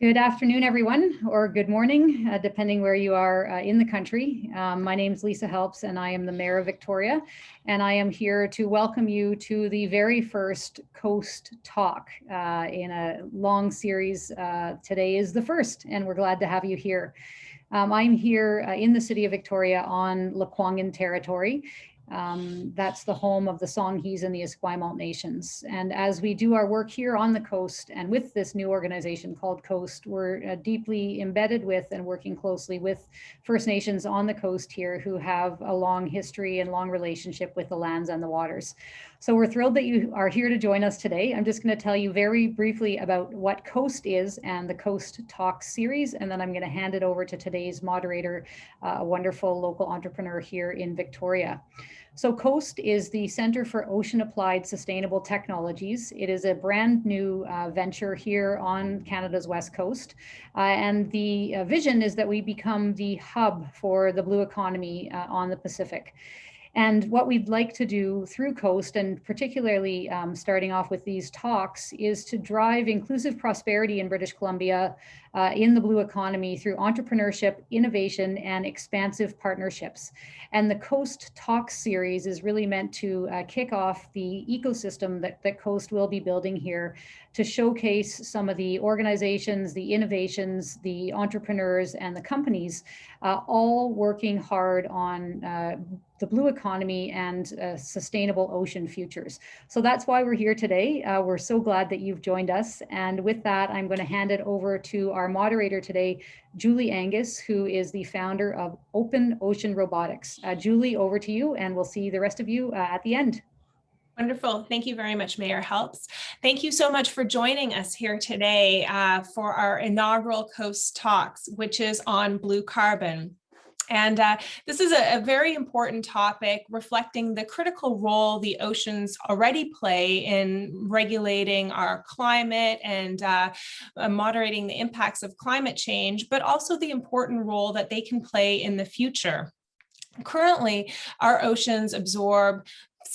Good afternoon, everyone, or good morning, depending where you are in the country. My name is Lisa Helps, and I am the Mayor of Victoria, and I am here to welcome you to the very first Coast Talk in a long series. Today is the first, and we're glad to have you here. I'm here in the city of Victoria on Lekwungen territory. That's the home of the Songhees and the Esquimalt nations. And as we do our work here on the coast and with this new organization called Coast, we're deeply embedded with and working closely with First Nations on the coast here who have a long history and long relationship with the lands and the waters. So we're thrilled that you are here to join us today. I'm just going to tell you very briefly about what Coast is and the Coast Talks series, and then I'm going to hand it over to today's moderator, a wonderful local entrepreneur here in Victoria. So Coast is the Center for Ocean Applied Sustainable Technologies. It is a brand new venture here on Canada's West Coast. And the vision is that we become the hub for the blue economy on the Pacific. And what we'd like to do through Coast, and particularly starting off with these talks, is to drive inclusive prosperity in British Columbia in the blue economy through entrepreneurship, innovation, and expansive partnerships. And the Coast Talks series is really meant to kick off the ecosystem that Coast will be building here to showcase some of the organizations, the innovations, the entrepreneurs, and the companies all working hard on the blue economy and sustainable ocean futures. So that's why we're here today. We're so glad that you've joined us. And with that, I'm going to hand it over to our moderator today, Julie Angus, who is the founder of Open Ocean Robotics. Julie, over to you, and we'll see the rest of you at the end. Wonderful. Thank you very much, Mayor Helps. Thank you so much for joining us here today for our inaugural Coast Talks, which is on blue carbon. And this is a very important topic reflecting the critical role the oceans already play in regulating our climate and moderating the impacts of climate change, but also the important role that they can play in the future. Currently, our oceans absorb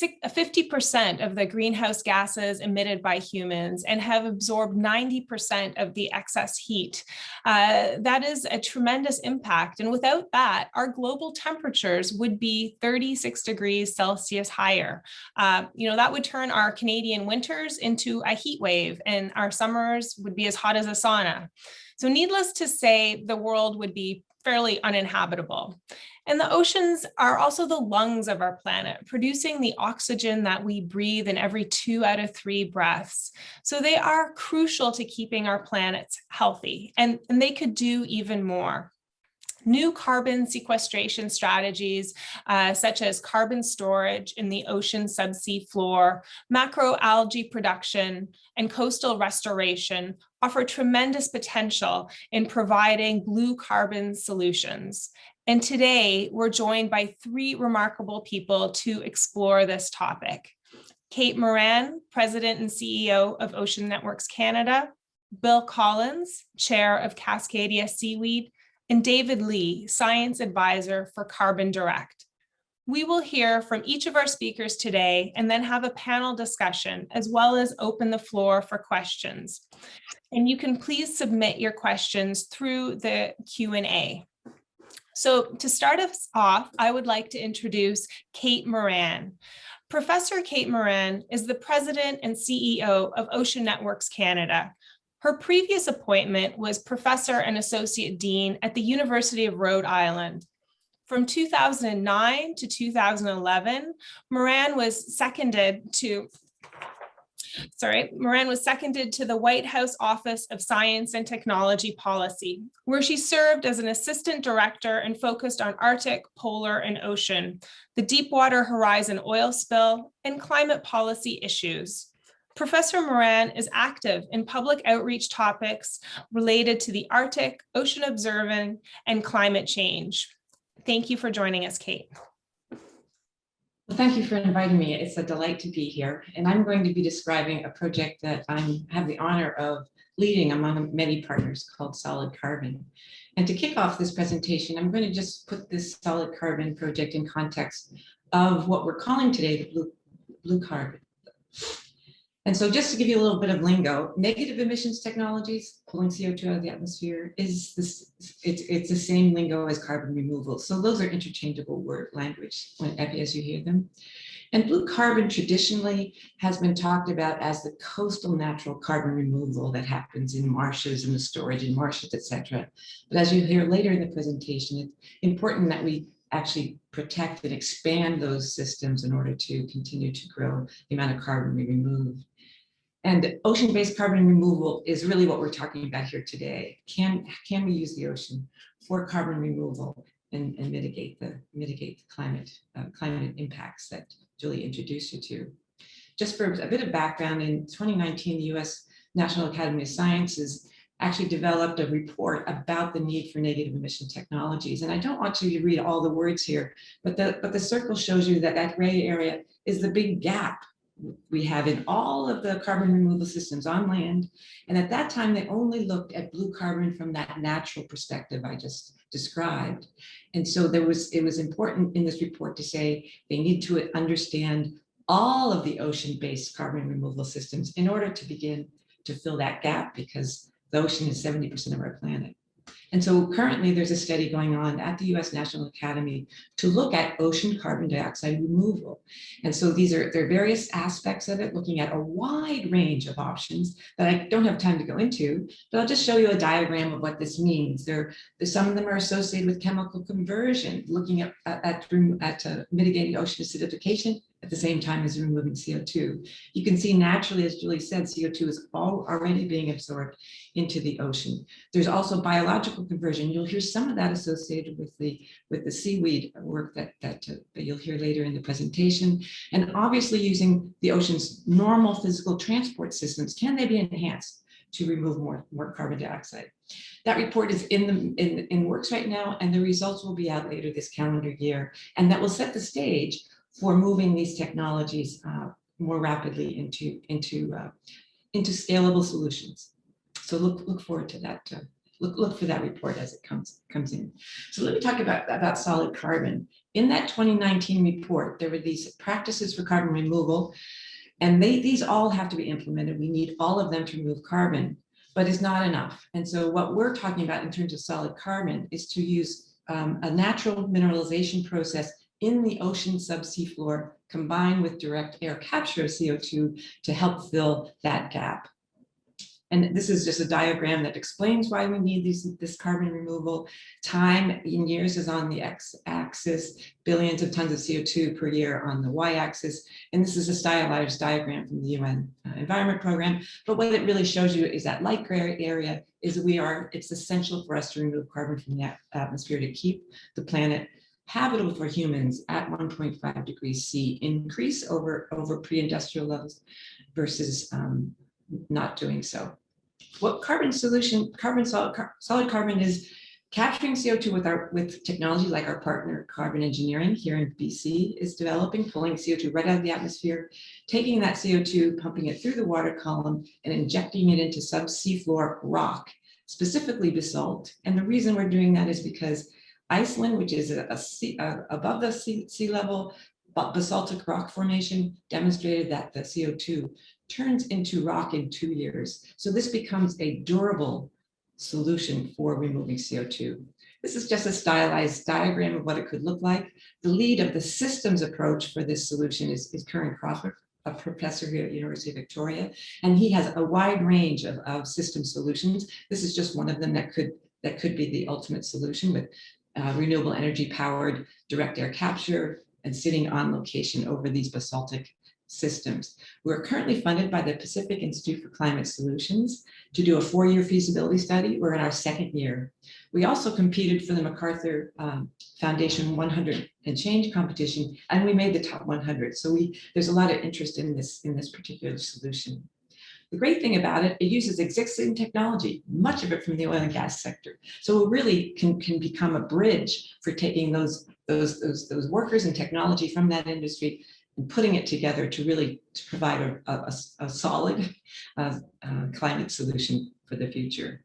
50% of the greenhouse gases emitted by humans and have absorbed 90% of the excess heat. That is a tremendous impact. And without that, our global temperatures would be 36 degrees Celsius higher. That would turn our Canadian winters into a heat wave, and our summers would be as hot as a sauna. So needless to say, the world would be fairly uninhabitable. And the oceans are also the lungs of our planet, producing the oxygen that we breathe in every 2 out of 3 breaths. So they are crucial to keeping our planets healthy, and they could do even more. New carbon sequestration strategies, such as carbon storage in the ocean subseafloor, macroalgae production, and coastal restoration offer tremendous potential in providing blue carbon solutions. And today, we're joined by 3 remarkable people to explore this topic. Kate Moran, President and CEO of Ocean Networks Canada, Bill Collins, Chair of Cascadia Seaweed, and David Lee, Science Advisor for Carbon Direct. We will hear from each of our speakers today and then have a panel discussion, as well as open the floor for questions. And you can please submit your questions through the Q&A. So to start us off, I would like to introduce Kate Moran. Professor Kate Moran is the President and CEO of Ocean Networks Canada. Her previous appointment was Professor and Associate Dean at the University of Rhode Island. From 2009 to 2011, Moran was seconded to the White House Office of Science and Technology Policy, where she served as an assistant director and focused on Arctic, polar, and ocean, the Deepwater Horizon oil spill, and climate policy issues. Professor Moran is active in public outreach topics related to the Arctic, ocean observing, and climate change. Thank you for joining us, Kate. Well, thank you for inviting me. It's a delight to be here. And I'm going to be describing a project that I have the honor of leading among many partners called Solid Carbon. And to kick off this presentation, I'm going to just put this Solid Carbon project in context of what we're calling today the blue carbon. And so just to give you a little bit of lingo, negative emissions technologies, pulling CO2 out of the atmosphere, is this, it's the same lingo as carbon removal. So those are interchangeable word language as you hear them. And blue carbon traditionally has been talked about as the coastal natural carbon removal that happens in marshes and the storage in marshes, et cetera. But as you hear later in the presentation, it's important that we actually protect and expand those systems in order to continue to grow the amount of carbon we remove. And ocean-based carbon removal is really what we're talking about here today. Can we use the ocean for carbon removal and mitigate the climate impacts that Julie introduced you to? Just for a bit of background, in 2019, the US National Academy of Sciences actually developed a report about the need for negative emission technologies. And I don't want you to read all the words here, but the circle shows you that that gray area is the big gap we have in all of the carbon removal systems on land. And at that time, they only looked at blue carbon from that natural perspective I just described. And so it was important in this report to say they need to understand all of the ocean-based carbon removal systems in order to begin to fill that gap, because the ocean is 70% of our planet. And so currently there's a study going on at the US National Academy to look at ocean carbon dioxide removal. And so there are various aspects of it, looking at a wide range of options that I don't have time to go into, but I'll just show you a diagram of what this means. Some of them are associated with chemical conversion, looking at mitigating ocean acidification at the same time as removing CO2. You can see naturally, as Julie said, CO2 is already being absorbed into the ocean. There's also biological conversion. You'll hear some of that associated with the seaweed work that you'll hear later in the presentation. And obviously using the ocean's normal physical transport systems, can they be enhanced to remove more carbon dioxide? That report is in works right now, and the results will be out later this calendar year. And that will set the stage for moving these technologies more rapidly into scalable solutions. So look forward to that. Look for that report as it comes in. So let me talk about solid carbon. In that 2019 report, there were these practices for carbon removal, and these all have to be implemented. We need all of them to remove carbon, but it's not enough. And so what we're talking about in terms of solid carbon is to use a natural mineralization process in the ocean subseafloor combined with direct air capture of CO2 to help fill that gap. And this is just a diagram that explains why we need this carbon removal. Time in years is on the x-axis, billions of tons of CO2 per year on the y-axis. And this is a stylized diagram from the UN Environment Program. But what it really shows you is that light gray area is it's essential for us to remove carbon from the atmosphere to keep the planet habitable for humans at 1.5 degrees C increase over pre-industrial levels versus not doing so. What solid carbon is capturing CO2 with technology like our partner Carbon Engineering here in BC is developing, pulling CO2 right out of the atmosphere, taking that CO2, pumping it through the water column and injecting it into subseafloor rock, specifically basalt. And the reason we're doing that is because Iceland, which is above the sea level, basaltic rock formation, demonstrated that the CO2 turns into rock in 2 years. So this becomes a durable solution for removing CO2. This is just a stylized diagram of what it could look like. The lead of the systems approach for this solution is Karen Crawford, a professor here at University of Victoria, and he has a wide range of system solutions. This is just one of them that could be the ultimate solution with renewable energy powered direct air capture and sitting on location over these basaltic systems. We're currently funded by the Pacific Institute for Climate Solutions to do a 4-year feasibility study. We're in our 2nd year. We also competed for the MacArthur Foundation 100 and Change competition, and we made the top 100. So there's a lot of interest in this particular solution. The great thing about it, it uses existing technology, much of it from the oil and gas sector. So it really can become a bridge for taking those workers and technology from that industry and putting it together to provide a solid climate solution for the future.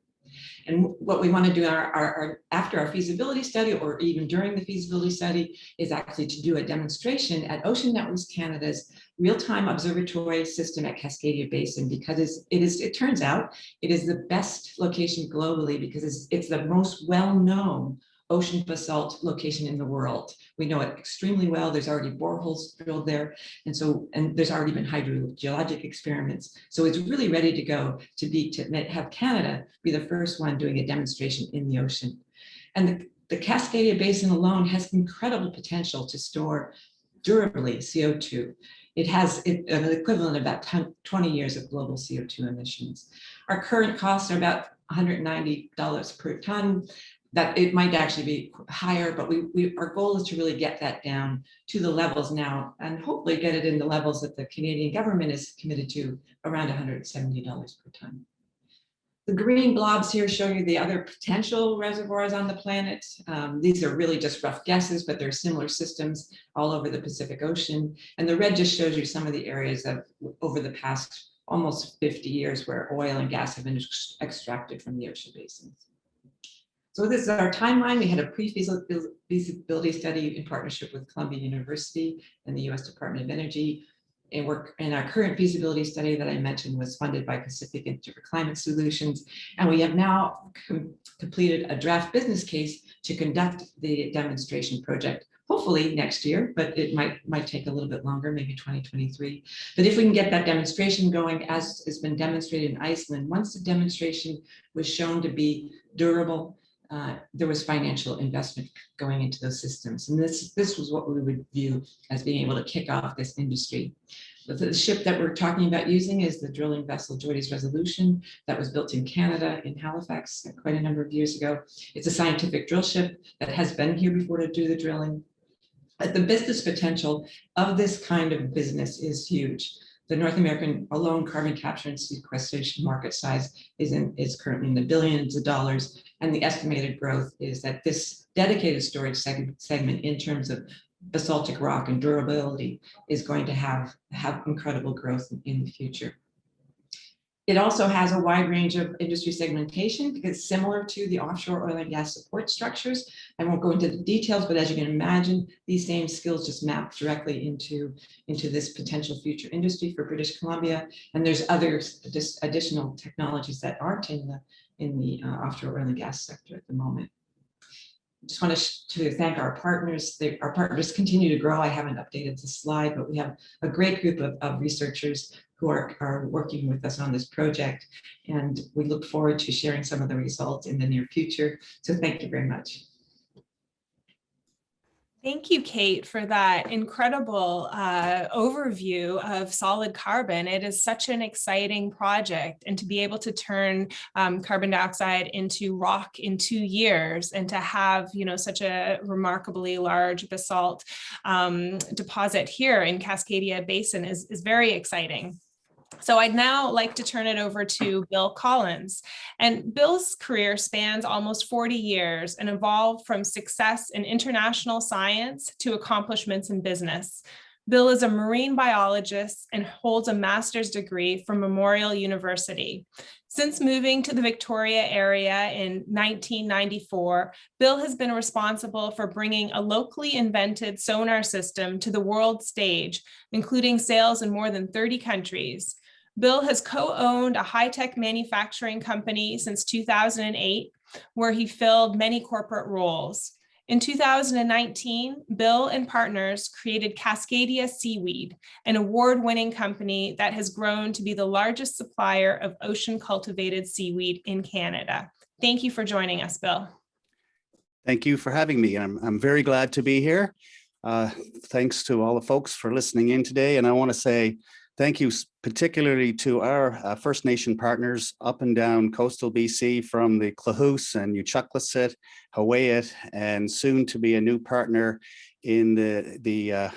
And what we want to do after our feasibility study, or even during the feasibility study, is actually to do a demonstration at Ocean Networks Canada's real-time observatory system at Cascadia Basin because it turns out it is the best location globally because it's the most well-known ocean basalt location in the world. We know it extremely well. There's already boreholes drilled there. And there's already been hydrogeologic experiments. So it's really ready to go to have Canada be the first one doing a demonstration in the ocean. And the Cascadia Basin alone has incredible potential to store durably CO2. It has an equivalent of about 20 years of global CO2 emissions. Our current costs are about $190 per ton. That it might actually be higher, but our goal is to really get that down to the levels now and hopefully get it in the levels that the Canadian government is committed to, around $170 per ton. The green blobs here show you the other potential reservoirs on the planet. These are really just rough guesses, but there are similar systems all over the Pacific Ocean. And the red just shows you some of the areas of over the past almost 50 years where oil and gas have been extracted from the ocean basins. So this is our timeline. We had a pre-feasibility study in partnership with Columbia University and the US Department of Energy. And our current feasibility study that I mentioned was funded by Pacific Institute for Climate Solutions. And we have now completed a draft business case to conduct the demonstration project, hopefully next year, but it might take a little bit longer, maybe 2023. But if we can get that demonstration going, as has been demonstrated in Iceland, once the demonstration was shown to be durable, there was financial investment going into those systems. And this was what we would view as being able to kick off this industry. But the ship that we're talking about using is the drilling vessel Joyous Resolution that was built in Canada, in Halifax, quite a number of years ago. It's a scientific drill ship that has been here before to do the drilling. But the business potential of this kind of business is huge. The North American alone carbon capture and sequestration market size is currently in the billions of dollars. And the estimated growth is that this dedicated storage segment in terms of basaltic rock and durability is going to have incredible growth in the future. It also has a wide range of industry segmentation because similar to the offshore oil and gas support structures. I won't go into the details, but as you can imagine, these same skills just map directly into this potential future industry for British Columbia. And there's other additional technologies that aren't in the offshore oil and gas sector at the moment. I just want to thank our partners. Our partners continue to grow. I haven't updated the slide, but we have a great group of researchers who are working with us on this project. And we look forward to sharing some of the results in the near future. So thank you very much. Thank you, Kate, for that incredible overview of solid carbon. It is such an exciting project, and to be able to turn carbon dioxide into rock in 2 years, and to have such a remarkably large basalt deposit here in Cascadia Basin is very exciting. So I'd now like to turn it over to Bill Collins. And Bill's career spans almost 40 years and evolved from success in international science to accomplishments in business. Bill is a marine biologist and holds a master's degree from Memorial University. Since moving to the Victoria area in 1994, Bill has been responsible for bringing a locally invented sonar system to the world stage, including sales in more than 30 countries. Bill has co-owned a high-tech manufacturing company since 2008, where he filled many corporate roles. In 2019, Bill and partners created Cascadia Seaweed, an award-winning company that has grown to be the largest supplier of ocean-cultivated seaweed in Canada. Thank you for joining us, Bill. Thank you for having me. I'm very glad to be here. Thanks to all the folks for listening in today. And I want to say thank you particularly to our First Nation partners up and down coastal BC, from the Clahoose and Uchuclasset, Hawaiiat, and soon to be a new partner in the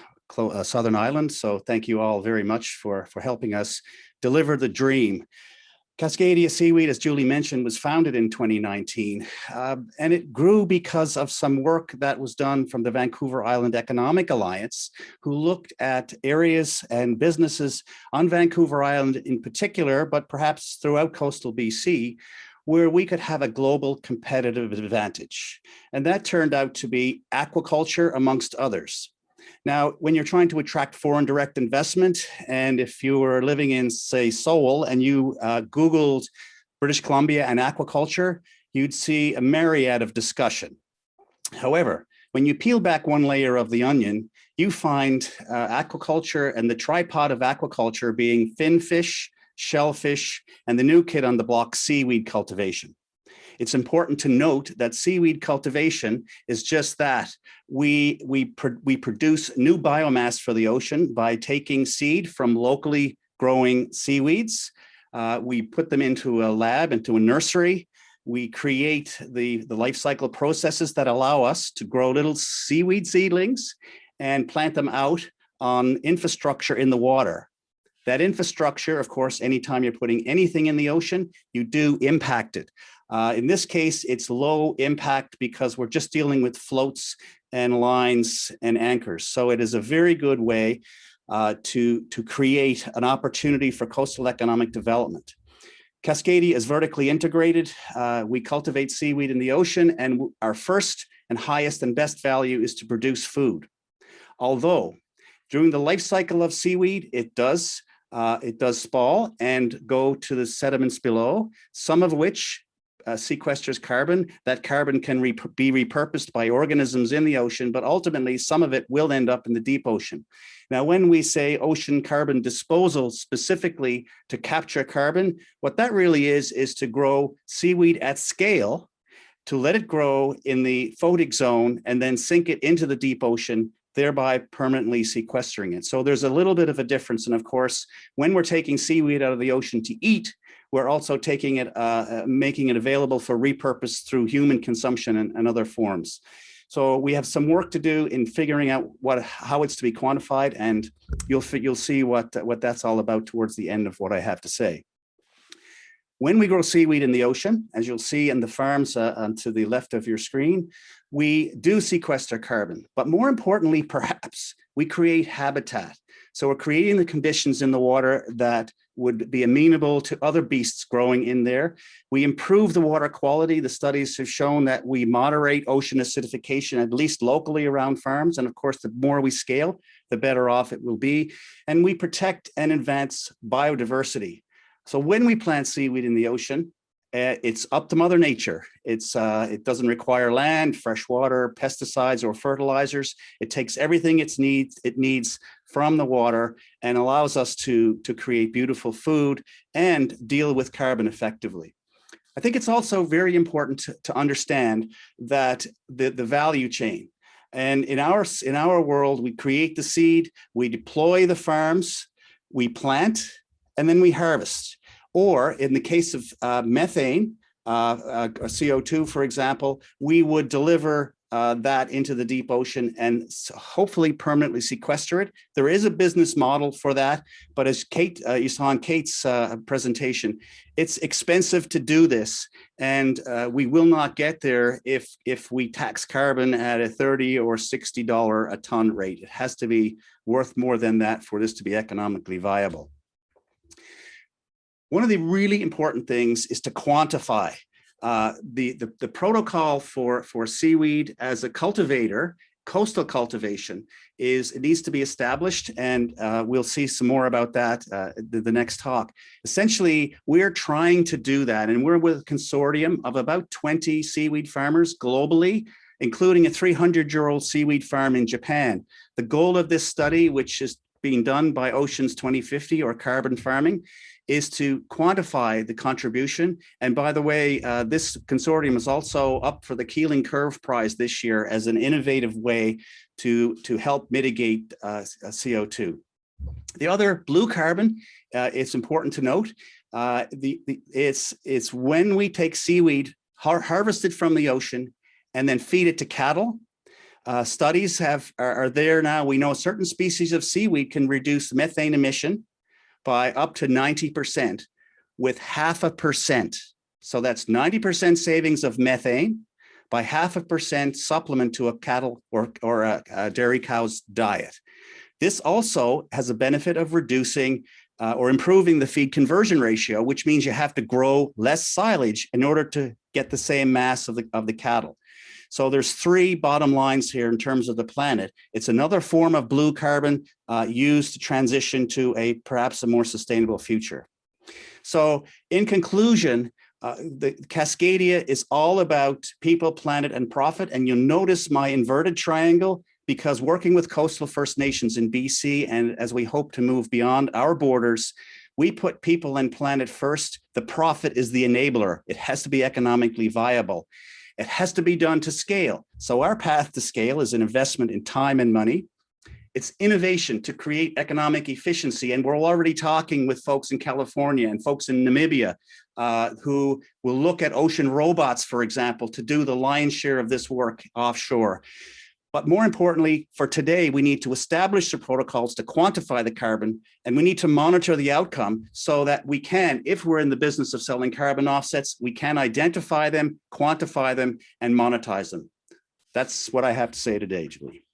Southern Islands. So thank you all very much for helping us deliver the dream. Cascadia Seaweed, as Julie mentioned, was founded in 2019, and it grew because of some work that was done from the Vancouver Island Economic Alliance, who looked at areas and businesses on Vancouver Island in particular, but perhaps throughout coastal BC, where we could have a global competitive advantage. And that turned out to be aquaculture, amongst others. Now, when you're trying to attract foreign direct investment, and if you were living in, say, Seoul, and you Googled British Columbia and aquaculture, you'd see a myriad of discussion. However, when you peel back one layer of the onion, you find aquaculture and the tripod of aquaculture being finfish, shellfish, and the new kid on the block, seaweed cultivation. It's important to note that seaweed cultivation is just that. We produce new biomass for the ocean by taking seed from locally growing seaweeds. We put them into a lab, into a nursery. We create the life cycle processes that allow us to grow little seaweed seedlings and plant them out on infrastructure in the water. That infrastructure, of course, anytime you're putting anything in the ocean, you do impact it. In this case, it's low impact because we're just dealing with floats and lines and anchors. So it is a very good way to create an opportunity for coastal economic development. Cascadia is vertically integrated. We cultivate seaweed in the ocean, and our first and highest and best value is to produce food. Although during the life cycle of seaweed, it does spawn and go to the sediments below, some of which sequesters carbon. That carbon can be repurposed by organisms in the ocean, but ultimately some of it will end up in the deep ocean. Now, when we say ocean carbon disposal specifically to capture carbon, what that really is to grow seaweed at scale, to let it grow in the photic zone and then sink it into the deep ocean, thereby permanently sequestering it. So there's a little bit of a difference. And of course, when we're taking seaweed out of the ocean to eat, we're also taking it, making it available for repurpose through human consumption and other forms. So we have some work to do in figuring out how it's to be quantified, and you'll see what that's all about towards the end of what I have to say. When we grow seaweed in the ocean, as you'll see in the farms to the left of your screen, we do sequester carbon, but more importantly, perhaps, we create habitat. So we're creating the conditions in the water that would be amenable to other beasts growing in there. We improve the water quality. The studies have shown that we moderate ocean acidification, at least locally around farms. And of course, the more we scale, the better off it will be. And we protect and advance biodiversity. So when we plant seaweed in the ocean, it's up to Mother Nature. It doesn't require land, fresh water, pesticides, or fertilizers. It takes everything it needs from the water and allows us to create beautiful food and deal with carbon effectively. I think it's also very important to understand that the value chain. And in our world, we create the seed, we deploy the farms, we plant, and then we harvest. Or in the case of methane, CO2, for example, we would deliver that into the deep ocean and hopefully permanently sequester it. There is a business model for that, but as Kate, you saw in Kate's presentation, it's expensive to do this, and we will not get there if we tax carbon at a $30 or $60 a ton rate. It has to be worth more than that for this to be economically viable. One of the really important things is to quantify the protocol for seaweed as a cultivator. Coastal cultivation it needs to be established, and we'll see some more about that the next talk. Essentially, we're trying to do that, and we're with a consortium of about 20 seaweed farmers globally, including a 300-year-old seaweed farm in Japan. The goal of this study, which is being done by Oceans 2050 or carbon farming, is to quantify the contribution. And by the way, this consortium is also up for the Keeling Curve Prize this year as an innovative way to help mitigate CO2. The other blue carbon, it's important to note, it's when we take seaweed, harvest it from the ocean, and then feed it to cattle. Studies are there now. We know certain species of seaweed can reduce methane emission by up to 90% with 0.5%. So that's 90% savings of methane by 0.5% supplement to a cattle or a dairy cow's diet. This also has a benefit of reducing or improving the feed conversion ratio, which means you have to grow less silage in order to get the same mass of the cattle. So there's three bottom lines here in terms of the planet. It's another form of blue carbon used to transition to perhaps a more sustainable future. So in conclusion, the Cascadia is all about people, planet, and profit. And you'll notice my inverted triangle, because working with coastal First Nations in BC, and as we hope to move beyond our borders, we put people and planet first. The profit is the enabler. It has to be economically viable. It has to be done to scale. So our path to scale is an investment in time and money. It's innovation to create economic efficiency. And we're already talking with folks in California and folks in Namibia who will look at ocean robots, for example, to do the lion's share of this work offshore. But more importantly, for today, we need to establish the protocols to quantify the carbon, and we need to monitor the outcome so that we can, if we're in the business of selling carbon offsets, we can identify them, quantify them, and monetize them. That's what I have to say today, Julie.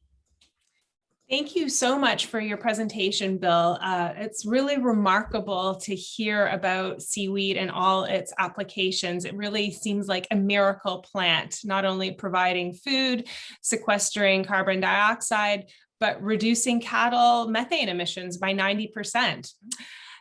Thank you so much for your presentation, Bill. It's really remarkable to hear about seaweed and all its applications. It really seems like a miracle plant, not only providing food, sequestering carbon dioxide, but reducing cattle methane emissions by 90%.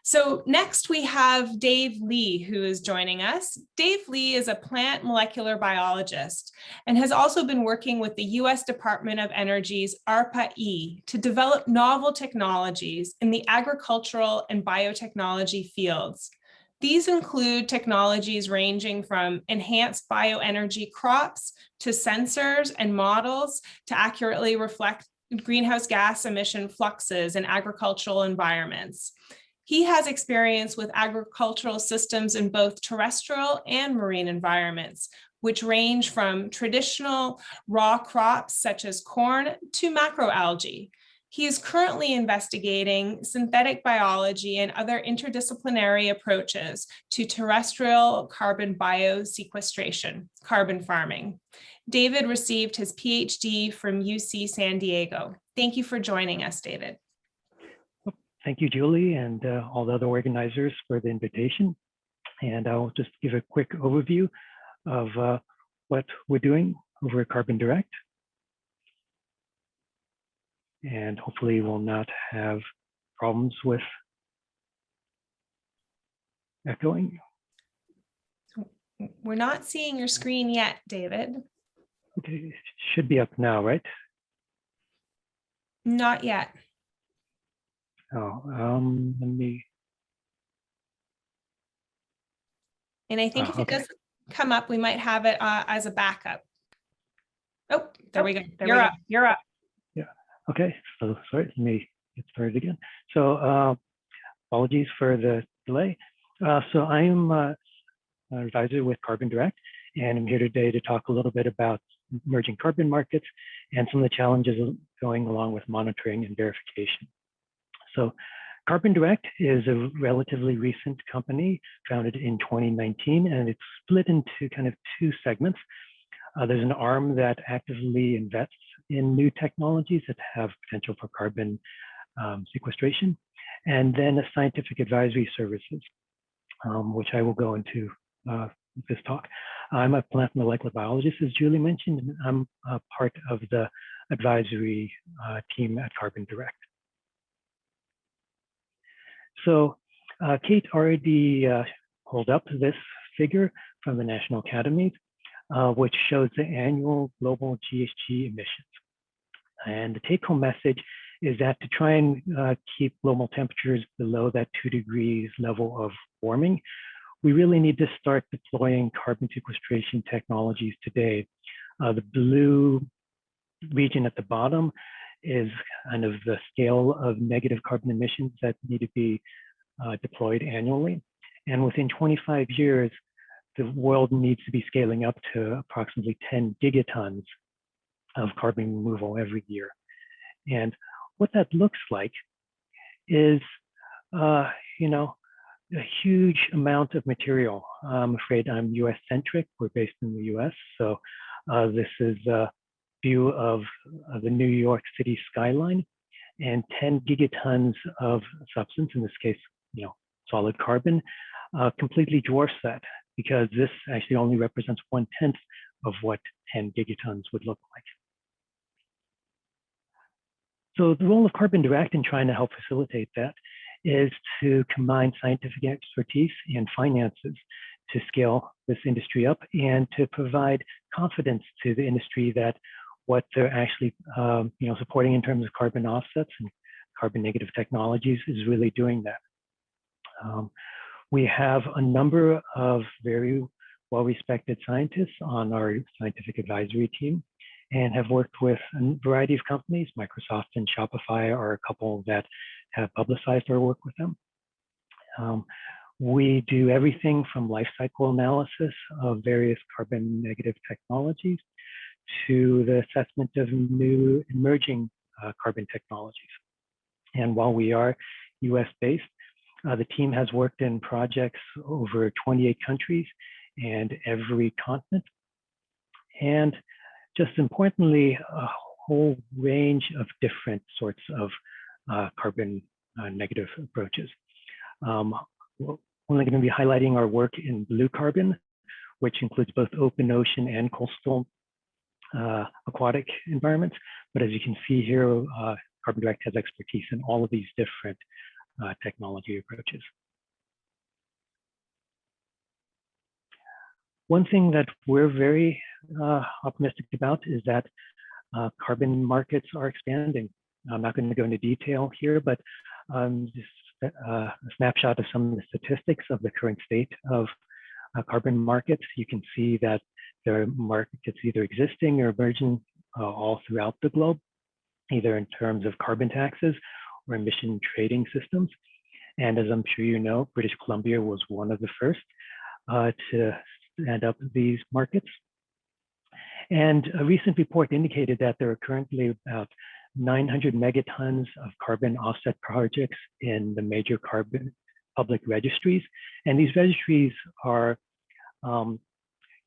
So next we have Dave Lee, who is joining us. Dave Lee is a plant molecular biologist and has also been working with the US Department of Energy's ARPA-E to develop novel technologies in the agricultural and biotechnology fields. These include technologies ranging from enhanced bioenergy crops to sensors and models to accurately reflect greenhouse gas emission fluxes in agricultural environments. He has experience with agricultural systems in both terrestrial and marine environments, which range from traditional raw crops such as corn to macroalgae. He is currently investigating synthetic biology and other interdisciplinary approaches to terrestrial carbon biosequestration, carbon farming. David received his PhD from UC San Diego. Thank you for joining us, David. Thank you, Julie, and all the other organizers for the invitation. And I'll just give a quick overview of what we're doing over at Carbon Direct. And hopefully we'll not have problems with echoing. We're not seeing your screen yet, David. Okay, it should be up now, right? Not yet. Oh, let me. And I think if okay. it doesn't come up, we might have it as a backup. Oh, there we go. You're up. Yeah. Okay. So sorry. Let me get started again. So apologies for the delay. So I am an advisor with Carbon Direct, and I'm here today to talk a little bit about emerging carbon markets and some of the challenges going along with monitoring and verification. So Carbon Direct is a relatively recent company founded in 2019, and it's split into kind of two segments. There's an arm that actively invests in new technologies that have potential for carbon sequestration, and then a scientific advisory services, which I will go into this talk. I'm a plant molecular biologist, as Julie mentioned, and I'm a part of the advisory team at Carbon Direct. So Kate already pulled up this figure from the National Academies, which shows the annual global GHG emissions. And the take-home message is that to try and keep global temperatures below that 2 degrees level of warming, we really need to start deploying carbon sequestration technologies today. The blue region at the bottom is kind of the scale of negative carbon emissions that need to be deployed annually. And within 25 years, the world needs to be scaling up to approximately 10 gigatons of carbon removal every year. And what that looks like is, a huge amount of material. I'm afraid I'm US centric. We're based in the US. So this is view of the New York City skyline, and 10 gigatons of substance, in this case, solid carbon, completely dwarfs that, because this actually only represents 1/10 of what 10 gigatons would look like. So the role of Carbon Direct in trying to help facilitate that is to combine scientific expertise and finances to scale this industry up and to provide confidence to the industry that what they're actually supporting in terms of carbon offsets and carbon negative technologies is really doing that. We have a number of very well-respected scientists on our scientific advisory team and have worked with a variety of companies. Microsoft and Shopify are a couple that have publicized our work with them. We do everything from life cycle analysis of various carbon negative technologies to the assessment of new emerging carbon technologies. And while we are US-based, the team has worked in projects over 28 countries and every continent. And just importantly, a whole range of different sorts of carbon negative approaches. We're only going to be highlighting our work in blue carbon, which includes both open ocean and coastal aquatic environments. But as you can see here, Carbon Direct has expertise in all of these different technology approaches. One thing that we're very optimistic about is that carbon markets are expanding. I'm not going to go into detail here, but just a snapshot of some of the statistics of the current state of carbon markets. You can see that there are markets either existing or emerging all throughout the globe, either in terms of carbon taxes or emission trading systems. And as I'm sure you know, British Columbia was one of the first to stand up these markets. And a recent report indicated that there are currently about 900 megatons of carbon offset projects in the major carbon public registries. And these registries are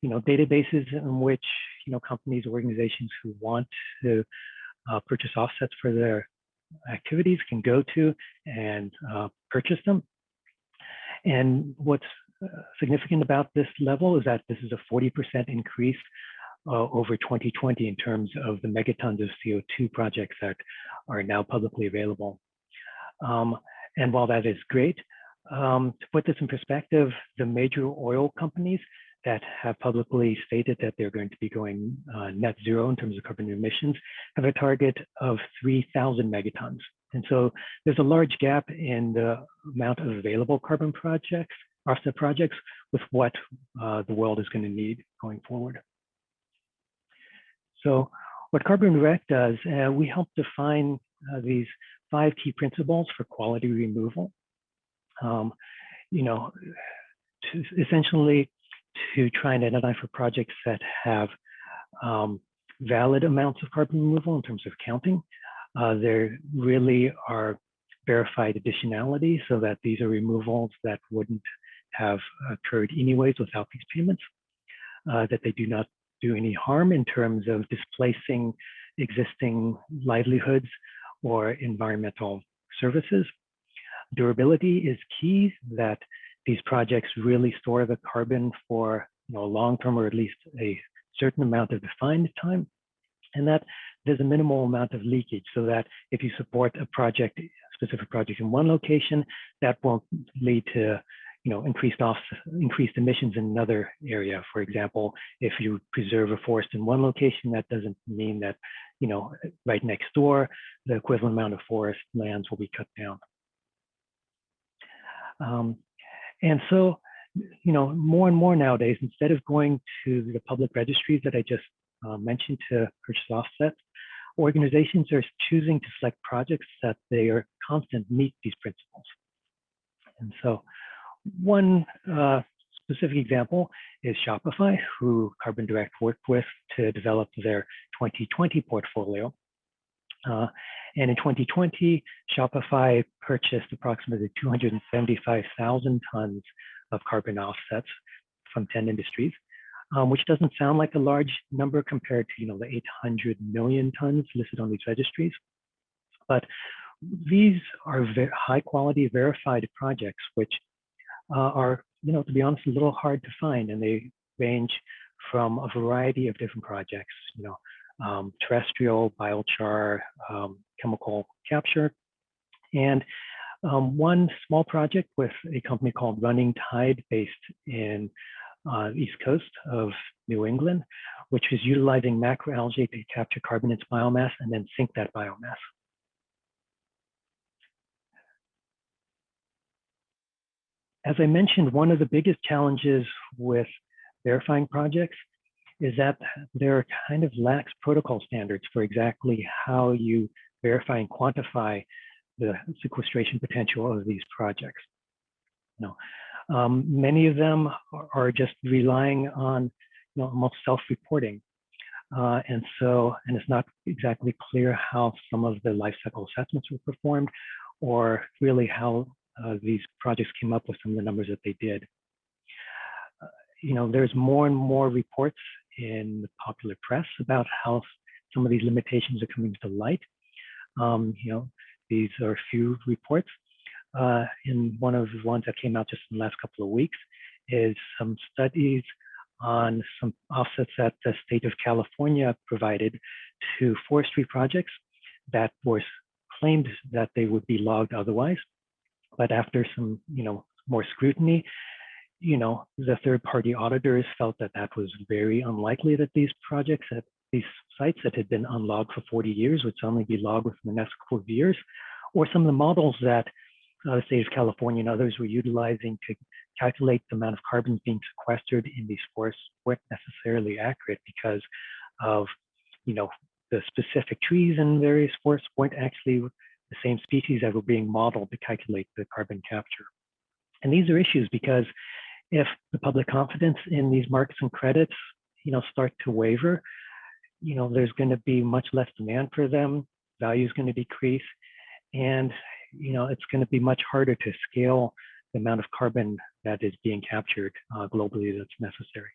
databases in which companies, organizations who want to purchase offsets for their activities can go to and purchase them. And what's significant about this level is that this is a 40% increase over 2020 in terms of the megatons of CO2 projects that are now publicly available. And while that is great, to put this in perspective, the major oil companies that have publicly stated that they're going to be going net zero in terms of carbon emissions have a target of 3,000 megatons. And so there's a large gap in the amount of available carbon projects, offset projects, with what the world is going to need going forward. So what Carbon Direct does, we help define these 5 key principles for quality removal. Essentially to try and identify for projects that have valid amounts of carbon removal in terms of counting. There really are verified additionality so that these are removals that wouldn't have occurred anyways without these payments, that they do not do any harm in terms of displacing existing livelihoods or environmental services. Durability is key, that these projects really store the carbon for a long term or at least a certain amount of defined time, and that there's a minimal amount of leakage so that if you support a project, a specific project in one location, that won't lead to increased emissions in another area. For example, if you preserve a forest in one location, that doesn't mean that right next door, the equivalent amount of forest lands will be cut down. And so, more and more nowadays, instead of going to the public registries that I just mentioned to purchase offsets, organizations are choosing to select projects that they are confident meet these principles. And so one specific example is Shopify, who Carbon Direct worked with to develop their 2020 portfolio. And in 2020, Shopify purchased approximately 275,000 tons of carbon offsets from 10 industries, which doesn't sound like a large number compared to the 800 million tons listed on these registries. But these are high quality verified projects, which are, to be honest, a little hard to find, and they range from a variety of different projects, terrestrial, biochar, chemical capture, and one small project with a company called Running Tide based in East Coast of New England, which is utilizing macroalgae to capture carbon in its biomass and then sink that biomass. As I mentioned, one of the biggest challenges with verifying projects is that there kind of lacks protocol standards for exactly how you verify and quantify the sequestration potential of these projects. Many of them are just relying on almost self-reporting. And it's not exactly clear how some of the life cycle assessments were performed or really how these projects came up with some of the numbers that they did. There's more and more reports in the popular press about how some of these limitations are coming to light. These are a few reports. In one of the ones that came out just in the last couple of weeks is some studies on some offsets that the state of California provided to forestry projects that were claimed that they would be logged otherwise. But after some, more scrutiny, the third-party auditors felt that that was very unlikely that these projects at these sites that had been unlogged for 40 years would suddenly be logged within the next couple of years, or some of the models that the state of California and others were utilizing to calculate the amount of carbon being sequestered in these forests weren't necessarily accurate because of, the specific trees in various forests weren't actually the same species that were being modeled to calculate the carbon capture. And these are issues because if the public confidence in these markets and credits, start to waver, there's going to be much less demand for them, value is going to decrease, and it's going to be much harder to scale the amount of carbon that is being captured globally that's necessary.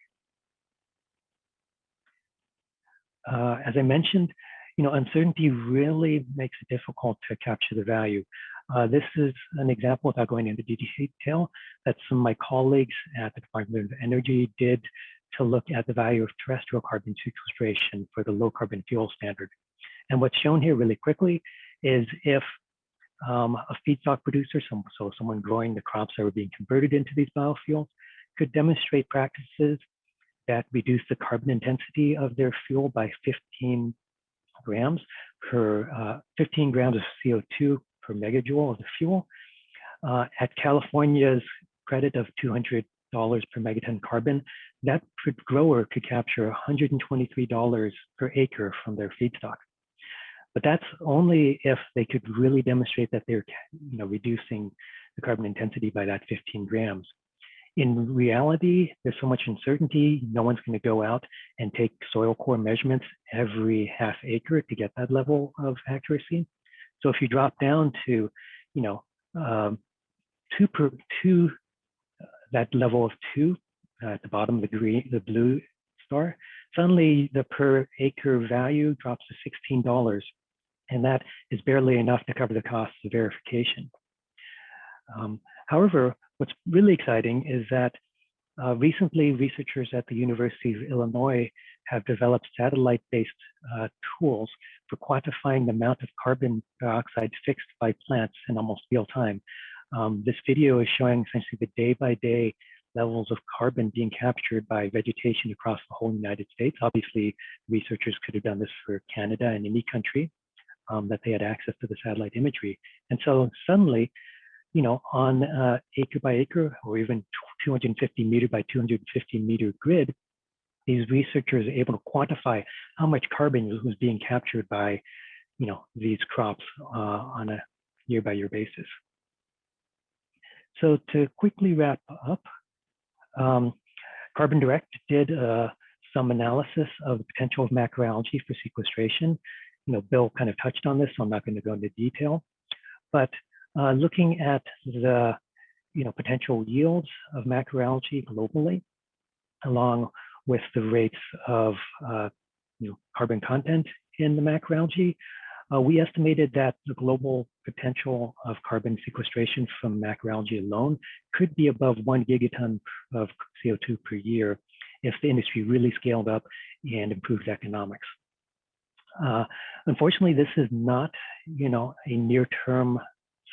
As I mentioned, uncertainty really makes it difficult to capture the value. This is an example, without going into detail, that some of my colleagues at the Department of Energy did to look at the value of terrestrial carbon sequestration for the low carbon fuel standard. And what's shown here really quickly is if a feedstock producer, so someone growing the crops that were being converted into these biofuels, could demonstrate practices that reduce the carbon intensity of their fuel by 15 grams of CO2 per megajoule of the fuel. At California's credit of $200 per megaton carbon, that grower could capture $123 per acre from their feedstock. But that's only if they could really demonstrate that they're reducing the carbon intensity by that 15 grams. In reality, there's so much uncertainty, no one's going to go out and take soil core measurements every half acre to get that level of accuracy. So if you drop down to, that level of 2 at the bottom of the blue star, suddenly the per acre value drops to $16, and that is barely enough to cover the costs of verification. However, what's really exciting is that recently researchers at the University of Illinois have developed satellite-based tools for quantifying the amount of carbon dioxide fixed by plants in almost real time. This video is showing essentially the day-by-day levels of carbon being captured by vegetation across the whole United States. Obviously, researchers could have done this for Canada and any country that they had access to the satellite imagery. And so suddenly, on acre by acre or even 250 meter by 250 meter grid, these researchers are able to quantify how much carbon was being captured by, these crops on a year-by-year basis. So to quickly wrap up, Carbon Direct did some analysis of the potential of macroalgae for sequestration. Bill kind of touched on this, so I'm not going to go into detail. But looking at the potential yields of macroalgae globally, along with the rates of carbon content in the macroalgae, we estimated that the global potential of carbon sequestration from macroalgae alone could be above 1 gigaton of CO2 per year. if the industry really scaled up and improved economics. Unfortunately, this is not, a near-term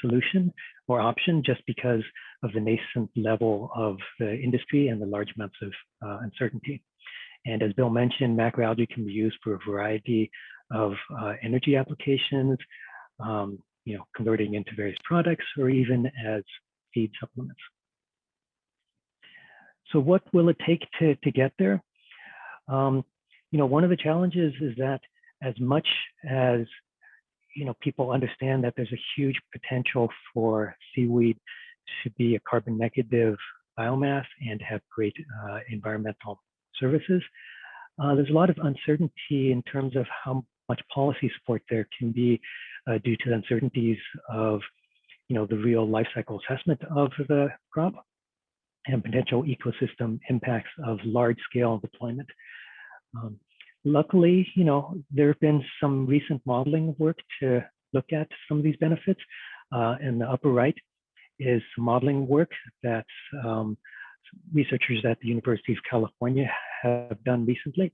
solution or option just because of the nascent level of the industry and the large amounts of uncertainty. And as Bill mentioned, macroalgae can be used for a variety of energy applications, converting into various products, or even as feed supplements. So what will it take to get there? One of the challenges is that as much as people understand that there's a huge potential for seaweed to be a carbon negative biomass and have great environmental services, there's a lot of uncertainty in terms of how much policy support there can be due to the uncertainties of the real life cycle assessment of the crop and potential ecosystem impacts of large scale deployment. Luckily, there have been some recent modeling work to look at some of these benefits. In the upper right is some modeling work that researchers at the University of California have done recently.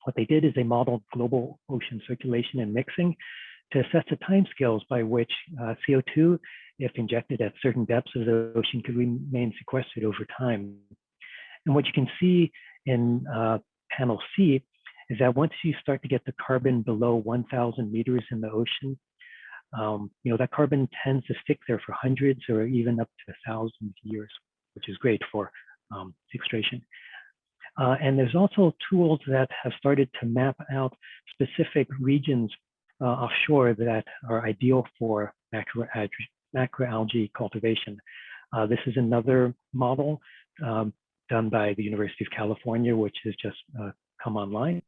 What they did is they modeled global ocean circulation and mixing to assess the timescales by which CO2, if injected at certain depths of the ocean, could remain sequestered over time. And what you can see in panel C is that once you start to get the carbon below 1,000 meters in the ocean, that carbon tends to stick there for hundreds or even up to 1,000 years, which is great for sequestration. And there's also tools that have started to map out specific regions offshore that are ideal for macroalgae cultivation. This is another model done by the University of California, which has just come online.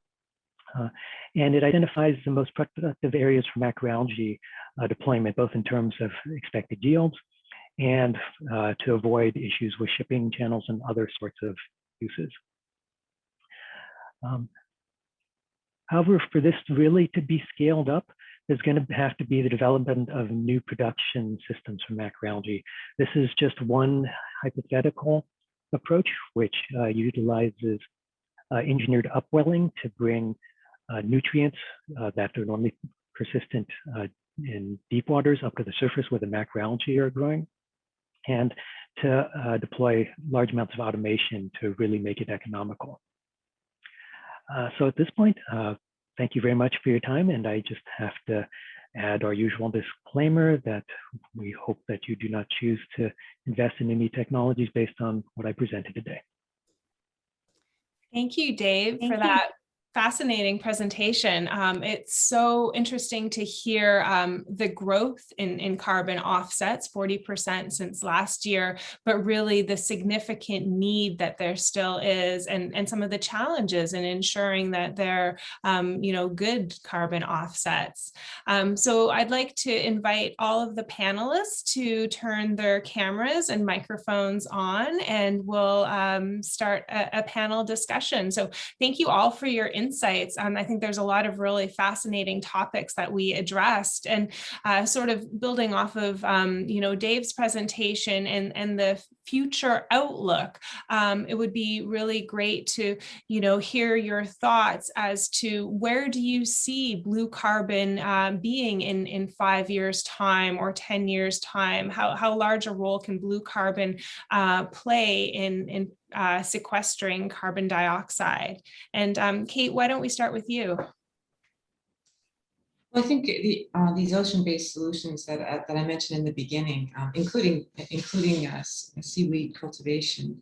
And it identifies the most productive areas for macroalgae deployment, both in terms of expected yields and to avoid issues with shipping channels and other sorts of uses. However, for this really to be scaled up, there's going to have to be the development of new production systems for macroalgae. This is just one hypothetical approach, which utilizes engineered upwelling to bring nutrients that are normally persistent in deep waters up to the surface where the macroalgae are growing, and to deploy large amounts of automation to really make it economical. So at this point, thank you very much for your time, and I just have to add our usual disclaimer that we hope that you do not choose to invest in any technologies based on what I presented today. Thank you, Dave, for that fascinating presentation. It's so interesting to hear the growth in carbon offsets, 40% since last year, but really the significant need that there still is, and some of the challenges in ensuring that they're good carbon offsets. So I'd like to invite all of the panelists to turn their cameras and microphones on, and we'll start a panel discussion. So thank you all for your insights. I think there's a lot of really fascinating topics that we addressed, and sort of building off of Dave's presentation and the future outlook. It would be really great to hear your thoughts as to where do you see blue carbon being in 5 years time or 10 years time? How large a role can blue carbon play in sequestering carbon dioxide? And Kate, why don't we start with you? Well, I think these ocean-based solutions that I mentioned in the beginning, including seaweed cultivation,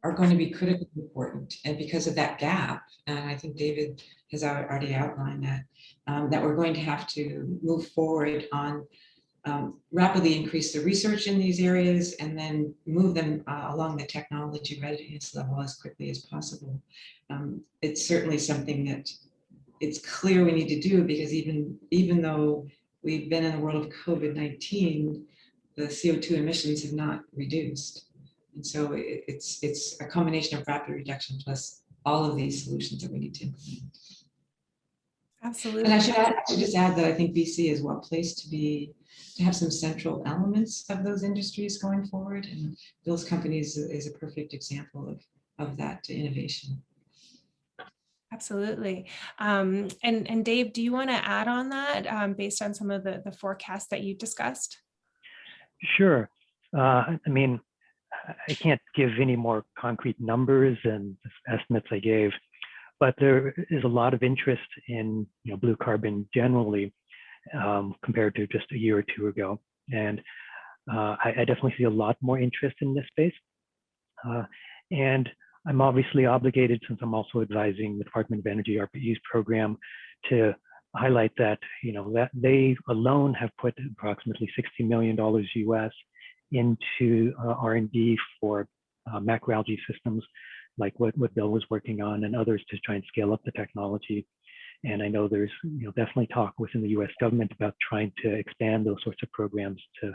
are going to be critically important. And because of that gap, and I think David has already outlined that we're going to have to move forward on rapidly increase the research in these areas and then move them along the technology readiness level as quickly as possible. It's certainly something that it's clear we need to do, because even though we've been in the world of COVID-19, the CO2 emissions have not reduced. And so it's a combination of rapid reduction plus all of these solutions that we need to implement. Absolutely. And I should just add that I think BC is well placed to have some central elements of those industries going forward. And Bill's company is a perfect example that innovation. Absolutely. And Dave, do you want to add on that based on some of the forecasts that you discussed? Sure. I mean, I can't give any more concrete numbers and estimates I gave, but there is a lot of interest in blue carbon generally compared to just a year or two ago. And I definitely see a lot more interest in this space. And I'm obviously obligated, since I'm also advising the Department of Energy RPE's program, to highlight that that they alone have put approximately $60 million US into R&D for macroalgae systems, like what Bill was working on, and others to try and scale up the technology. And I know there's definitely talk within the US government about trying to expand those sorts of programs to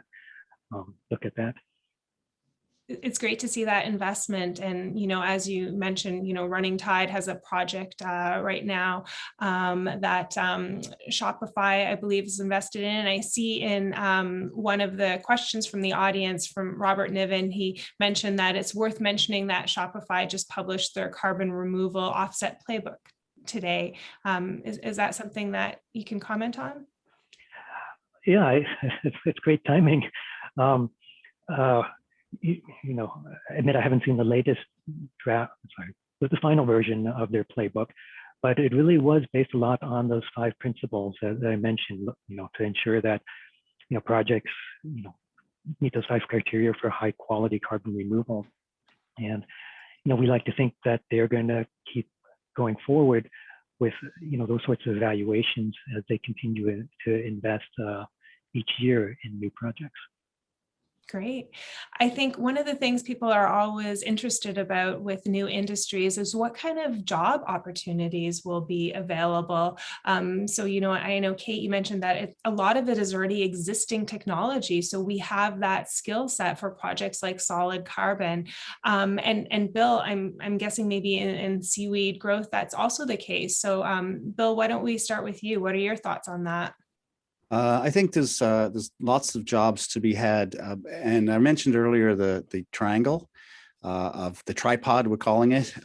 look at that. It's great to see that investment. And, as you mentioned, Running Tide has a project right now that Shopify, I believe, is invested in. And I see in one of the questions from the audience from Robert Niven, he mentioned that it's worth mentioning that Shopify just published their carbon removal offset playbook today. Is that something that you can comment on? Yeah, it's great timing. I admit I haven't seen the latest draft, the final version of their playbook, but it really was based a lot on those 5 principles that I mentioned, to ensure that, projects, meet those 5 criteria for high quality carbon removal. And, we like to think that they're going to keep going forward with, those sorts of evaluations as they continue to invest each year in new projects. Great. I think one of the things people are always interested about with new industries is what kind of job opportunities will be available. So, I know, Kate, you mentioned that a lot of it is already existing technology. So we have that skill set for projects like solid carbon. And Bill, I'm guessing maybe in seaweed growth, that's also the case. So Bill, why don't we start with you? What are your thoughts on that? I think there's lots of jobs to be had, and I mentioned earlier the triangle of the tripod, we're calling it,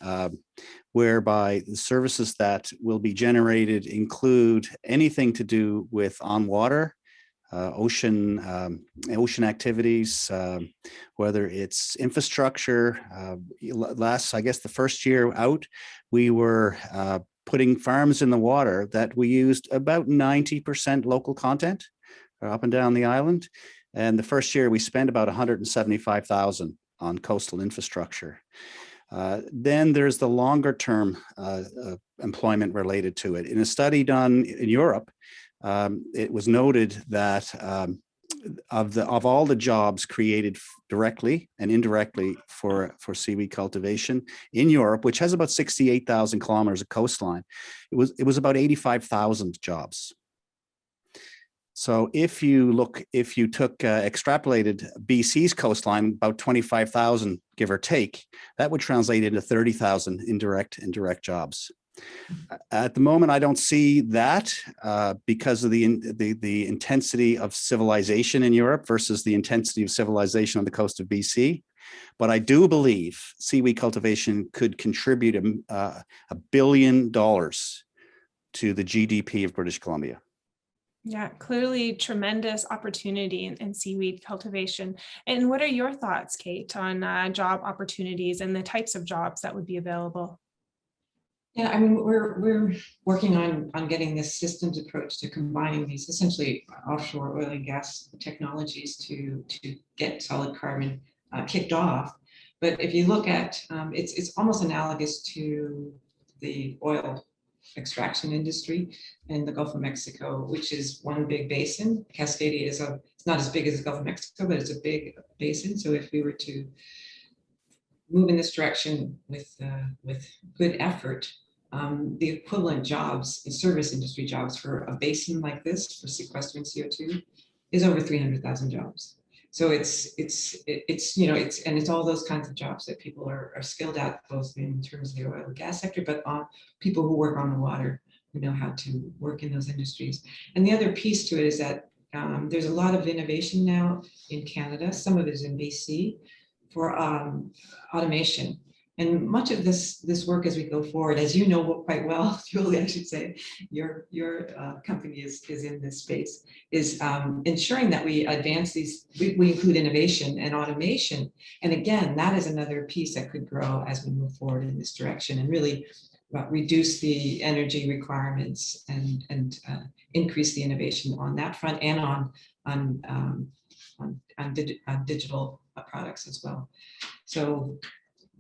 whereby the services that will be generated include anything to do with on water, ocean activities, whether it's infrastructure. I guess the first year out, we were putting farms in the water that we used about 90% local content up and down the island. And the first year we spent about $175,000 on coastal infrastructure. Then there's the longer term employment related to it. In a study done in Europe, it was noted that of all the jobs created directly and indirectly for seaweed cultivation in Europe, which has about 68,000 kilometers of coastline, it was about 85,000 jobs. So if you extrapolated BC's coastline, about 25,000, give or take, that would translate into 30,000 indirect and direct jobs. At the moment, I don't see that because of the intensity of civilization in Europe versus the intensity of civilization on the coast of BC. But I do believe seaweed cultivation could contribute $1 billion to the GDP of British Columbia. Yeah, clearly tremendous opportunity in seaweed cultivation. And what are your thoughts, Kate, on job opportunities and the types of jobs that would be available? Yeah, I mean, we're working on getting this systems approach to combining these essentially offshore oil and gas technologies to get solid carbon kicked off. But if you look at, it's almost analogous to the oil extraction industry in the Gulf of Mexico, which is one big basin. Cascadia it's not as big as the Gulf of Mexico, but it's a big basin. So if we were to move in this direction with good effort, the equivalent jobs in service industry jobs for a basin like this for sequestering CO2 is over 300,000 jobs. So it's all those kinds of jobs that people are skilled at, both in terms of the oil and gas sector, but people who work on the water, who know how to work in those industries. And the other piece to it is that there's a lot of innovation now in Canada. Some of it is in BC for automation. And much of this work as we go forward, as you know quite well, Julie, I should say, your company is in this space, is ensuring that we advance these, we include innovation and automation. And again, that is another piece that could grow as we move forward in this direction and really reduce the energy requirements and increase the innovation on that front and on digital products as well. So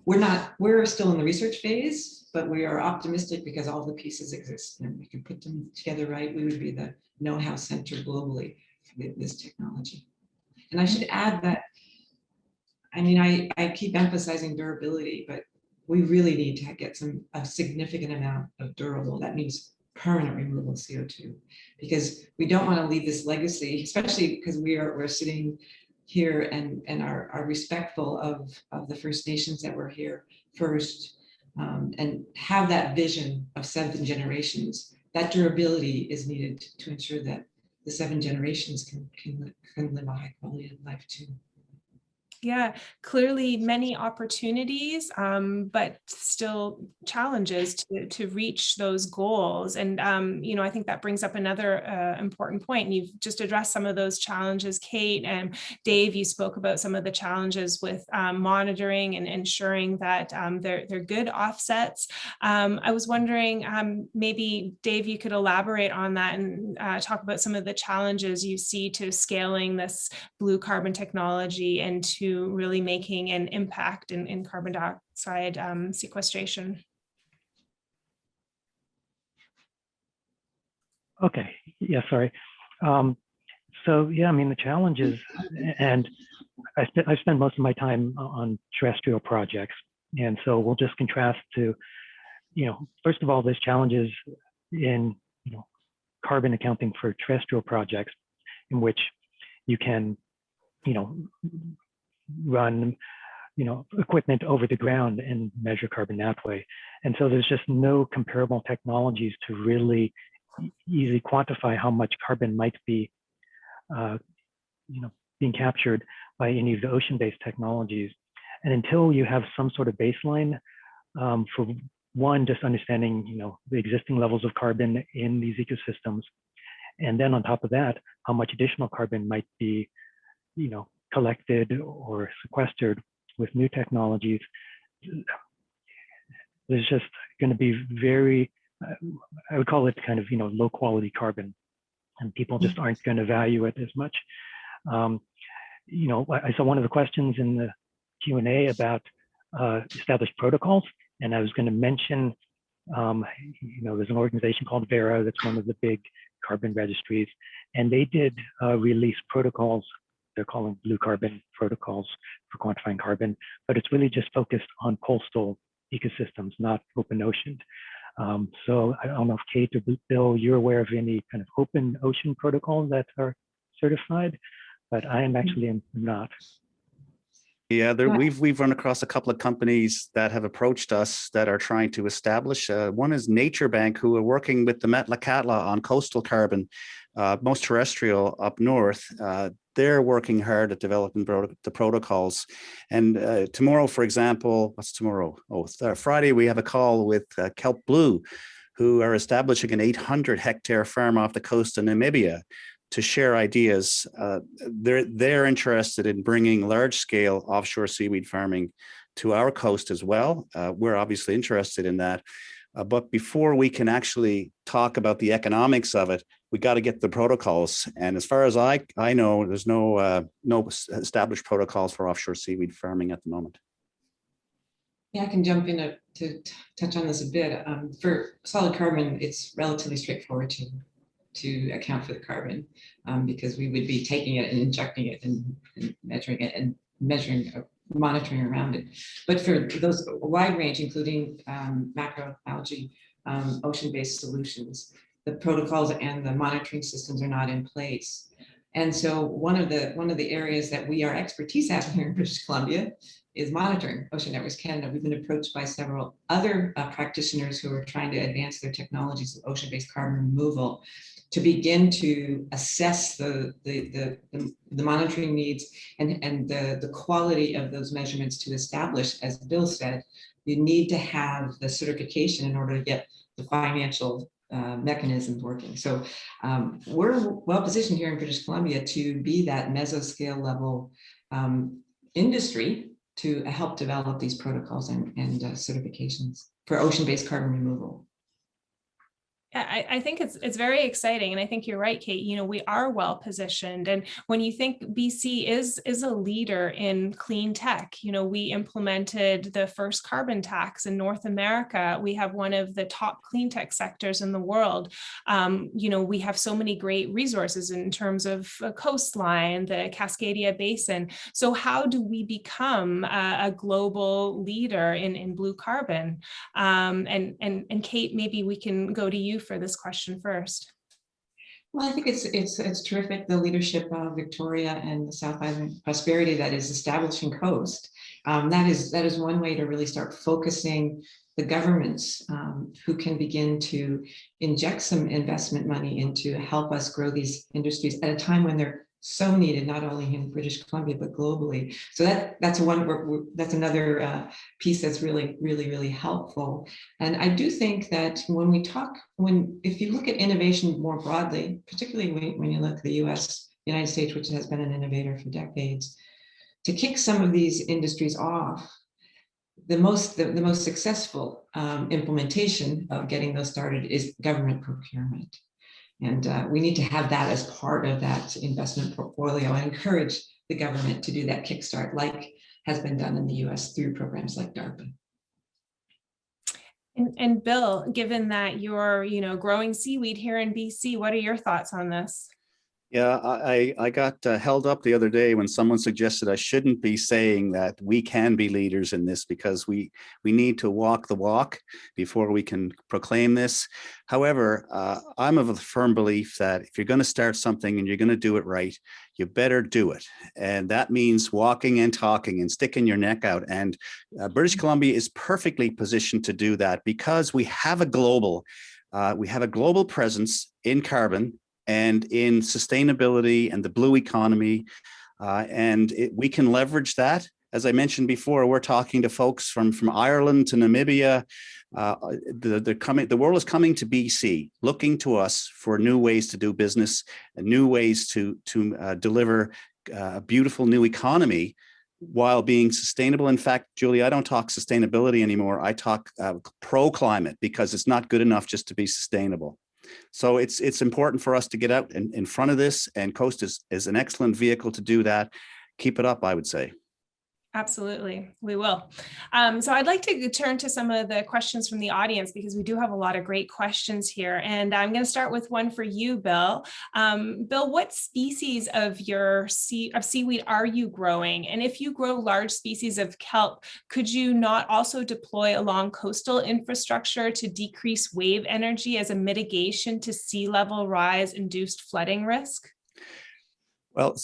we're still in the research phase, but we are optimistic because all the pieces exist, and we can put them together right. We would be the know-how center globally for this technology. And I should add that, I mean, I keep emphasizing durability, but we really need to get a significant amount of durable. That means permanent removal of CO2, because we don't want to leave this legacy, especially because we're sitting here and are respectful of the First Nations that were here first, and have that vision of 7 generations. That durability is needed to ensure that the 7 generations can live a high quality of life too. Yeah, clearly many opportunities, but still challenges to reach those goals. And, I think that brings up another important point. And you've just addressed some of those challenges, Kate, and Dave, you spoke about some of the challenges with monitoring and ensuring that they're good offsets. I was wondering, maybe Dave, you could elaborate on that and talk about some of the challenges you see to scaling this blue carbon technology and to really making an impact in carbon dioxide sequestration. Okay, yeah, sorry. So yeah, I mean, the challenges, and I spend most of my time on terrestrial projects. And so we'll just contrast to, first of all, there's challenges in, carbon accounting for terrestrial projects in which you can, run, equipment over the ground and measure carbon that way. And so there's just no comparable technologies to really easily quantify how much carbon might be, being captured by any of the ocean-based technologies. And until you have some sort of baseline for one, just understanding, the existing levels of carbon in these ecosystems, and then on top of that, how much additional carbon might be, collected or sequestered with new technologies, there's just going to be very, I would call it kind of, low quality carbon, and people just aren't going to value it as much. I saw one of the questions in the Q&A about established protocols, and I was going to mention, there's an organization called Vera that's one of the big carbon registries, and they did release protocols. They're calling blue carbon protocols for quantifying carbon, but it's really just focused on coastal ecosystems, not open ocean. So I don't know if Kate or Bill, you're aware of any kind of open ocean protocols that are certified, but I am actually not. Yeah, we've run across a couple of companies that have approached us that are trying to establish. One is Nature Bank, who are working with the Metlakatla on coastal carbon, most terrestrial up north. They're working hard at developing the protocols. And tomorrow, for example, what's tomorrow? Friday, we have a call with Kelp Blue, who are establishing an 800-hectare farm off the coast of Namibia to share ideas. They're interested in bringing large-scale offshore seaweed farming to our coast as well. We're obviously interested in that. But before we can actually talk about the economics of it, we got to get the protocols. And as far as I know, there's no established protocols for offshore seaweed farming at the moment. Yeah, I can jump in to touch on this a bit. For solid carbon, it's relatively straightforward to account for the carbon, because we would be taking it and injecting it and measuring it and monitoring around it. But for those wide range, including macroalgae, ocean-based solutions, the protocols and the monitoring systems are not in place. And so one of the areas that we are expertise at here in British Columbia is monitoring. Ocean Networks Canada, we've been approached by several other practitioners who are trying to advance their technologies of ocean-based carbon removal to begin to assess the monitoring needs and the quality of those measurements to establish, as Bill said, you need to have the certification in order to get the financial mechanisms working. So we're well positioned here in British Columbia to be that mesoscale level industry to help develop these protocols and certifications for ocean-based carbon removal. I think it's very exciting. And I think you're right, Kate. You know, we are well positioned. And when you think BC is a leader in clean tech, you know, we implemented the first carbon tax in North America. We have one of the top clean tech sectors in the world. You know, we have so many great resources in terms of coastline, the Cascadia Basin. So how do we become a global leader in blue carbon? And Kate, maybe we can go to you for this question first. Well, I think it's terrific, the leadership of Victoria and the South Island Prosperity that is establishing coast. That is one way to really start focusing the governments who can begin to inject some investment money into help us grow these industries at a time when they're so needed, not only in British Columbia, but globally. So that's another piece that's really helpful. And I do think that if you look at innovation more broadly, particularly when you look at the United States, which has been an innovator for decades, to kick some of these industries off, the most successful implementation of getting those started is government procurement. And we need to have that as part of that investment portfolio and encourage the government to do that kickstart, like has been done in the US through programs like DARPA. And Bill, given that you're, growing seaweed here in BC, what are your thoughts on this? Yeah, I got held up the other day when someone suggested I shouldn't be saying that we can be leaders in this because we need to walk the walk before we can proclaim this. However, I'm of a firm belief that if you're going to start something and you're going to do it right, you better do it. And that means walking and talking and sticking your neck out. And British Columbia is perfectly positioned to do that because we have a global presence in carbon and in sustainability and the blue economy. We can leverage that. As I mentioned before, we're talking to folks from Ireland to Namibia. The world is coming to BC, looking to us for new ways to do business and new ways to deliver a beautiful new economy while being sustainable. In fact, Julie, I don't talk sustainability anymore. I talk pro-climate because it's not good enough just to be sustainable. So it's important for us to get out in front of this, and Coast is an excellent vehicle to do that. Keep it up, I would say. Absolutely, we will. So I'd like to turn to some of the questions from the audience because we do have a lot of great questions here. And I'm going to start with one for you, Bill. Bill, what species of seaweed are you growing? And if you grow large species of kelp, could you not also deploy along coastal infrastructure to decrease wave energy as a mitigation to sea level rise induced flooding risk? Well,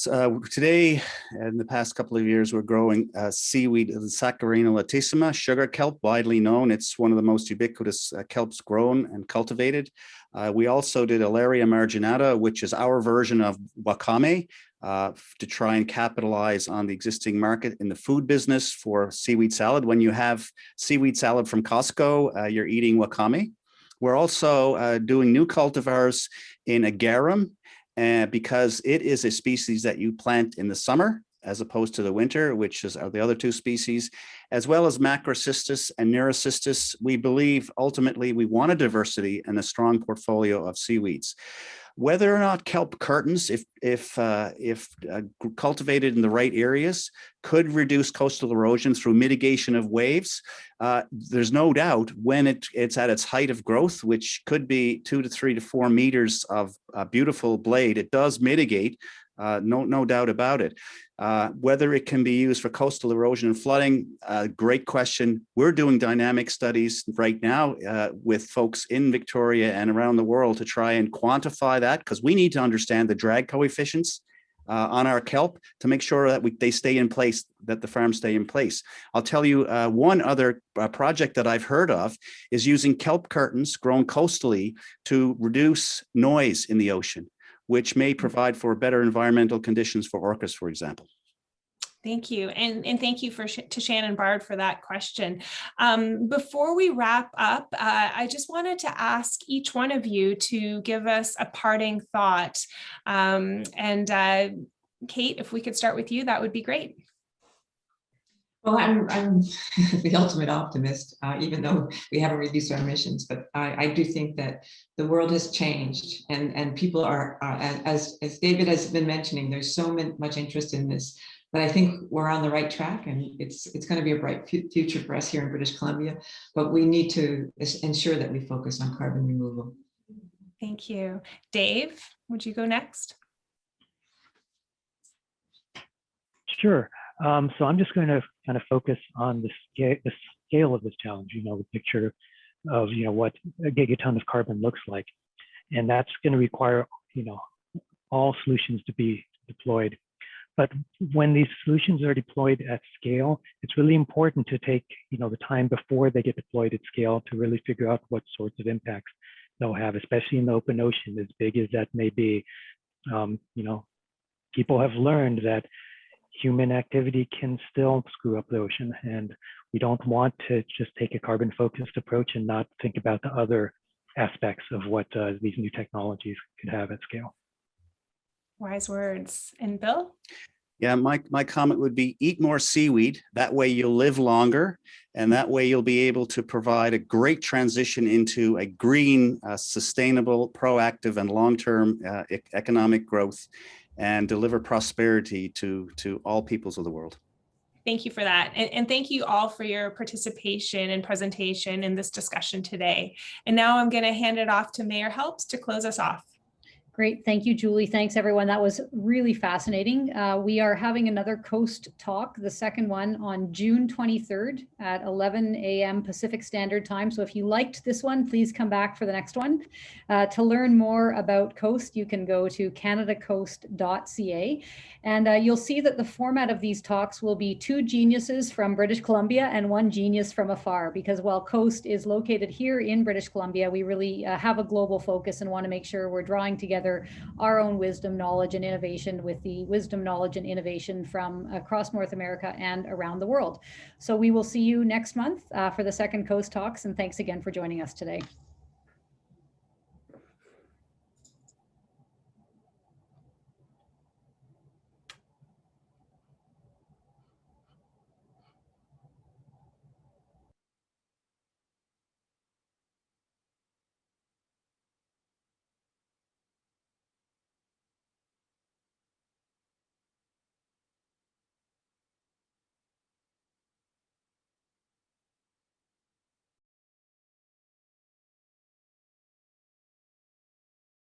today, in the past couple of years, we're growing seaweed, Saccharina latissima, sugar kelp, widely known. It's one of the most ubiquitous kelps grown and cultivated. We also did Alaria marginata, which is our version of wakame, to try and capitalize on the existing market in the food business for seaweed salad. When you have seaweed salad from Costco, you're eating wakame. We're also doing new cultivars in agarum, because it is a species that you plant in the summer as opposed to the winter, which are the other two species, as well as macrocystis and neurocystis. We believe ultimately we want a diversity and a strong portfolio of seaweeds. Whether or not kelp curtains, if cultivated in the right areas, could reduce coastal erosion through mitigation of waves. There's no doubt when it's at its height of growth, which could be 2 to 3 to 4 meters of a beautiful blade, it does mitigate. No doubt about it. Whether it can be used for coastal erosion and flooding, great question. We're doing dynamic studies right now with folks in Victoria and around the world to try and quantify that, because we need to understand the drag coefficients on our kelp to make sure that they stay in place, that the farms stay in place. I'll tell you one other project that I've heard of is using kelp curtains grown coastally to reduce noise in the ocean, which may provide for better environmental conditions for orcas, for example. Thank you. And thank you to Shannon Bard for that question. Before we wrap up, I just wanted to ask each one of you to give us a parting thought. Kate, if we could start with you, that would be great. Well, I'm the ultimate optimist, even though we haven't reduced our emissions. But I do think that the world has changed, and people are, as David has been mentioning, there's so much interest in this. But I think we're on the right track, and it's going to be a bright future for us here in British Columbia. But we need to ensure that we focus on carbon removal. Thank you. Dave, would you go next? Sure. So I'm just going to kind of focus on the scale of this challenge, the picture of, what a gigaton of carbon looks like. And that's going to require, all solutions to be deployed. But when these solutions are deployed at scale, it's really important to take, the time before they get deployed at scale to really figure out what sorts of impacts they'll have, especially in the open ocean, as big as that may be. People have learned that human activity can still screw up the ocean, and we don't want to just take a carbon-focused approach and not think about the other aspects of what these new technologies could have at scale. Wise words. And Bill? Yeah, my comment would be eat more seaweed. That way you'll live longer, and that way you'll be able to provide a great transition into a green, sustainable, proactive, and long-term economic growth, and deliver prosperity to all peoples of the world. Thank you for that. And thank you all for your participation and presentation in this discussion today. And now I'm going to hand it off to Mayor Helps to close us off. Great. Thank you, Julie. Thanks, everyone. That was really fascinating. We are having another Coast Talk, the second one, on June 23rd at 11 a.m. Pacific Standard Time. So if you liked this one, please come back for the next one. To learn more about Coast, you can go to canadacoast.ca. And you'll see that the format of these talks will be 2 geniuses from British Columbia and 1 genius from afar, because while Coast is located here in British Columbia, we really have a global focus and want to make sure we're drawing together our own wisdom, knowledge, and innovation with the wisdom, knowledge, and innovation from across North America and around the world. So we will see you next month for the second Coast Talks, and thanks again for joining us today.